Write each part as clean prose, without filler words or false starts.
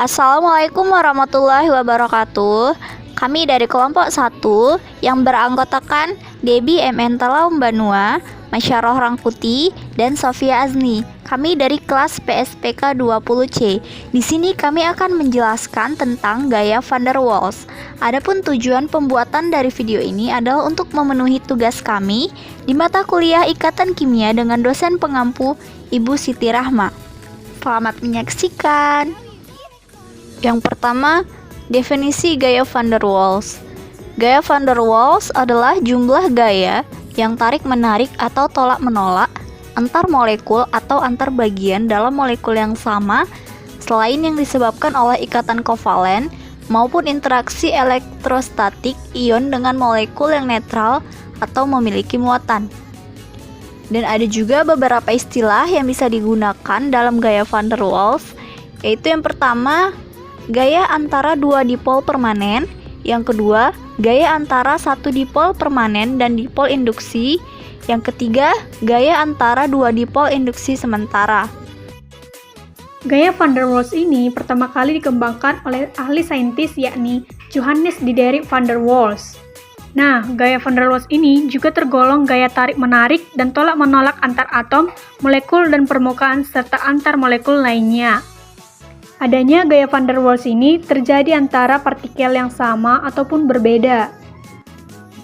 Assalamualaikum warahmatullahi wabarakatuh. Kami dari kelompok 1 yang beranggotakan Debbie MN Talaum Banua, Masyaroh Rangkuti, dan Sofia Azni. Kami dari kelas PSPK 20C. Di sini kami akan menjelaskan tentang gaya van der Waals. Adapun tujuan pembuatan dari video ini adalah untuk memenuhi tugas kami di mata kuliah Ikatan Kimia dengan dosen pengampu Ibu Siti Rahma. Selamat menyaksikan. Yang pertama, definisi gaya van der Waals. Gaya van der Waals adalah jumlah gaya yang tarik-menarik atau tolak-menolak antar molekul atau antar bagian dalam molekul yang sama selain yang disebabkan oleh ikatan kovalen maupun interaksi elektrostatik ion dengan molekul yang netral atau memiliki muatan. Dan ada juga beberapa istilah yang bisa digunakan dalam gaya van der Waals, yaitu yang pertama, gaya antara dua dipol permanen. Yang kedua, gaya antara satu dipol permanen dan dipol induksi. Yang ketiga, gaya antara dua dipol induksi sementara. Gaya van der Waals ini pertama kali dikembangkan oleh ahli saintis yakni Johannes Diderik van der Waals. Nah, gaya van der Waals ini juga tergolong gaya tarik-menarik dan tolak-menolak antar atom, molekul dan permukaan serta antar molekul lainnya. Adanya gaya van der Waals ini terjadi antara partikel yang sama ataupun berbeda.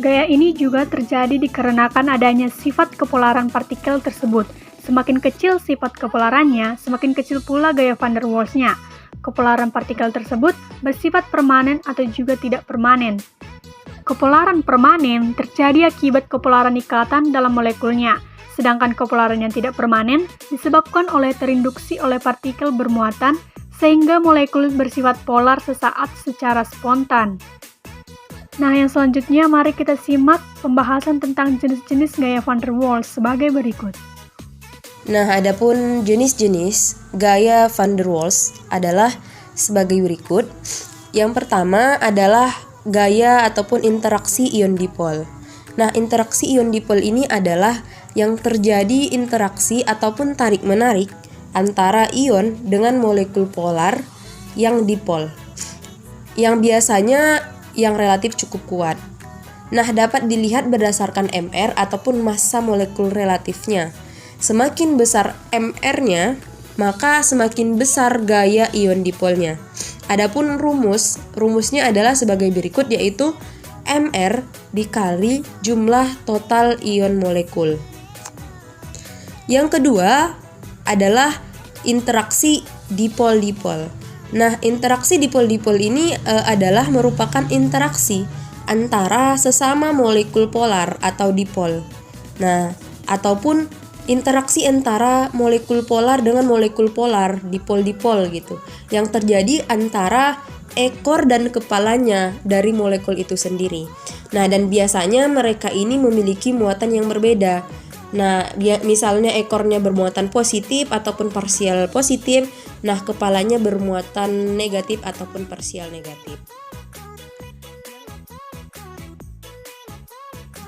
Gaya ini juga terjadi dikarenakan adanya sifat kepolaran partikel tersebut. Semakin kecil sifat kepolarannya, semakin kecil pula gaya van der Waals-nya. Kepolaran partikel tersebut bersifat permanen atau juga tidak permanen. Kepolaran permanen terjadi akibat kepolaran ikatan dalam molekulnya, sedangkan kepolaran yang tidak permanen disebabkan oleh terinduksi oleh partikel bermuatan sehingga molekul bersifat polar sesaat secara spontan. Nah, yang selanjutnya mari kita simak pembahasan tentang jenis-jenis gaya van der Waals sebagai berikut. Nah, adapun jenis-jenis gaya van der Waals adalah sebagai berikut. Yang pertama adalah gaya ataupun interaksi ion dipol. Nah, interaksi ion dipol ini adalah yang terjadi interaksi ataupun tarik-menarik antara ion dengan molekul polar yang dipol, yang biasanya yang relatif cukup kuat. Nah, dapat dilihat berdasarkan MR ataupun massa molekul relatifnya. Semakin besar MR-nya, maka semakin besar gaya ion dipolnya. Adapun rumusnya adalah sebagai berikut, yaitu MR dikali jumlah total ion molekul. Yang kedua adalah interaksi dipol-dipol. Nah, interaksi dipol-dipol ini adalah merupakan interaksi antara sesama molekul polar atau dipol. Nah, ataupun interaksi antara molekul polar dengan molekul polar, dipol-dipol gitu, yang terjadi antara ekor dan kepalanya dari molekul itu sendiri. Nah, dan biasanya mereka ini memiliki muatan yang berbeda. Nah, misalnya ekornya bermuatan positif ataupun parsial positif, nah kepalanya bermuatan negatif ataupun parsial negatif.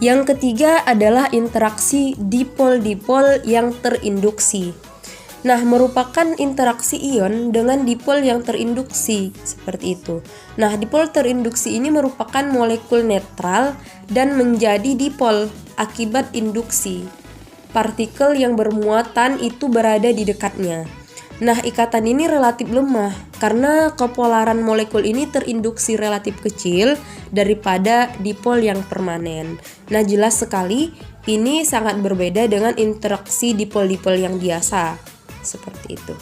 Yang ketiga adalah interaksi dipol-dipol yang terinduksi. Nah, merupakan interaksi ion dengan dipol yang terinduksi, seperti itu. Nah, dipol terinduksi ini merupakan molekul netral dan menjadi dipol akibat induksi. Partikel yang bermuatan itu berada di dekatnya. Nah, ikatan ini relatif lemah karena kepolaran molekul ini terinduksi relatif kecil daripada dipol yang permanen. Nah, jelas sekali ini sangat berbeda dengan interaksi dipol-dipol yang biasa. Seperti itu.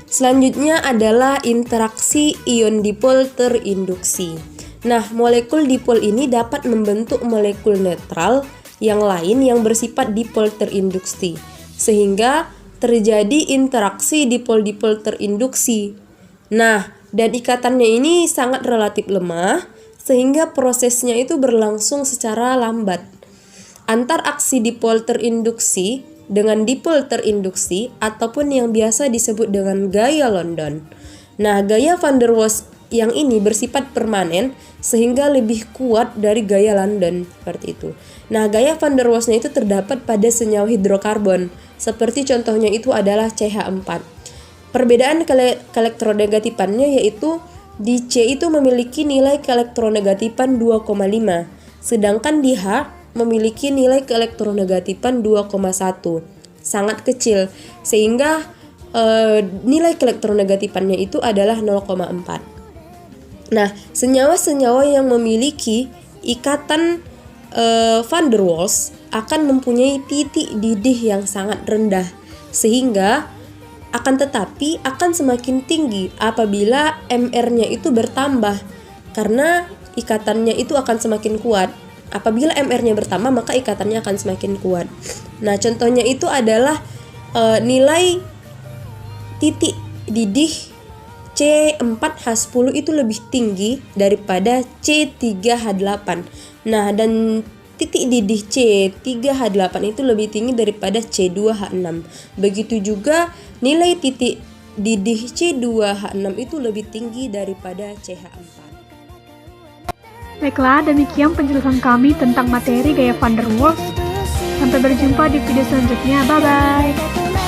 Selanjutnya adalah interaksi ion dipol terinduksi. Nah, molekul dipol ini dapat membentuk molekul netral yang lain yang bersifat dipol terinduksi, sehingga terjadi interaksi dipol-dipol terinduksi. Nah, dan ikatannya ini sangat relatif lemah, sehingga prosesnya itu berlangsung secara lambat. Antar aksi dipol terinduksi dengan dipol terinduksi ataupun yang biasa disebut dengan gaya London. Nah, gaya van der Waals yang ini bersifat permanen sehingga lebih kuat dari gaya London, seperti itu. Nah, gaya van der Waals-nya itu terdapat pada senyawa hidrokarbon, seperti contohnya itu adalah CH4. Perbedaan keelektronegatifannya yaitu di C itu memiliki nilai keelektronegativan 2,5, sedangkan di H memiliki nilai keelektronegatifan 2,1, sangat kecil, sehingga nilai keelektronegatifannya itu adalah 0,4. Nah, senyawa-senyawa yang memiliki ikatan van der Waals akan mempunyai titik didih yang sangat rendah, sehingga akan tetapi akan semakin tinggi apabila MR-nya itu bertambah, karena ikatannya itu akan semakin kuat. Apabila MR-nya bertambah, maka ikatannya akan semakin kuat. Nah, contohnya itu adalah nilai titik didih C4H10 itu lebih tinggi daripada C3H8. Nah, dan titik didih C3H8 itu lebih tinggi daripada C2H6. Begitu juga nilai titik didih C2H6 itu lebih tinggi daripada CH4. Baiklah, demikian penjelasan kami tentang materi gaya van der Waals. Sampai berjumpa di video selanjutnya. Bye-bye.